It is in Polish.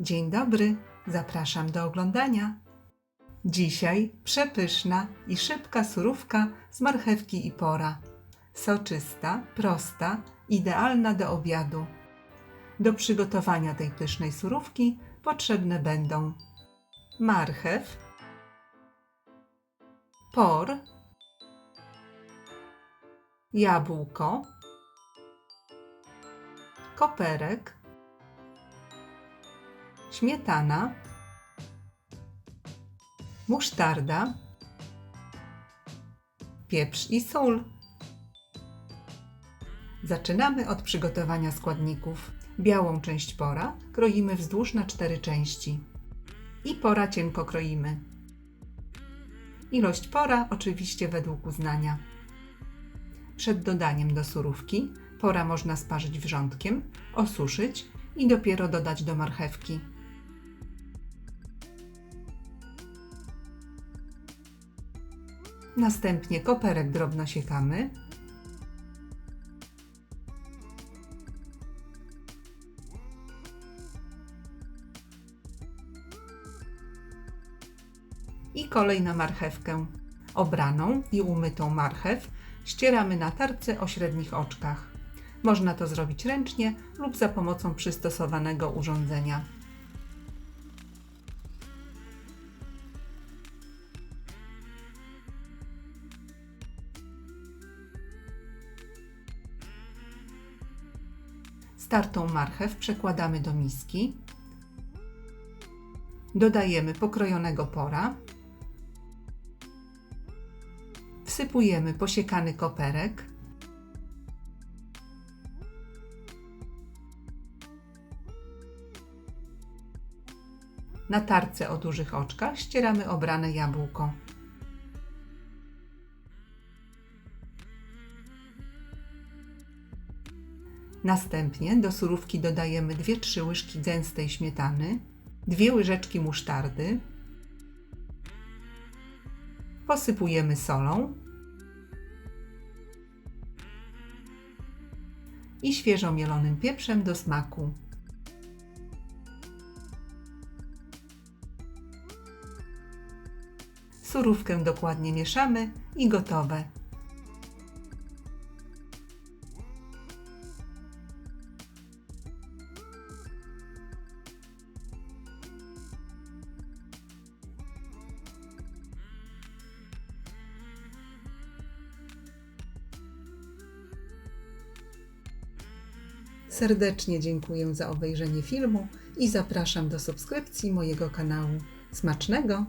Dzień dobry, zapraszam do oglądania. Dzisiaj przepyszna i szybka surówka z marchewki i pora. Soczysta, prosta, idealna do obiadu. Do przygotowania tej pysznej surówki potrzebne będą marchew, por, jabłko, koperek, śmietana, musztarda, pieprz i sól. Zaczynamy od przygotowania składników. Białą część pora kroimy wzdłuż na 4 części i pora cienko kroimy. Ilość pora oczywiście według uznania. Przed dodaniem do surówki pora można sparzyć wrzątkiem, osuszyć i dopiero dodać do marchewki. Następnie koperek drobno siekamy. I kolej na marchewkę. Obraną i umytą marchew ścieramy na tarce o średnich oczkach. Można to zrobić ręcznie lub za pomocą przystosowanego urządzenia. Startą marchew przekładamy do miski. Dodajemy pokrojonego pora. Wsypujemy posiekany koperek. Na tarce o dużych oczkach ścieramy obrane jabłko. Następnie do surówki dodajemy 2-3 łyżki gęstej śmietany, 2 łyżeczki musztardy, posypujemy solą i świeżo mielonym pieprzem do smaku. Surówkę dokładnie mieszamy i gotowe. Serdecznie dziękuję za obejrzenie filmu i zapraszam do subskrypcji mojego kanału. Smacznego!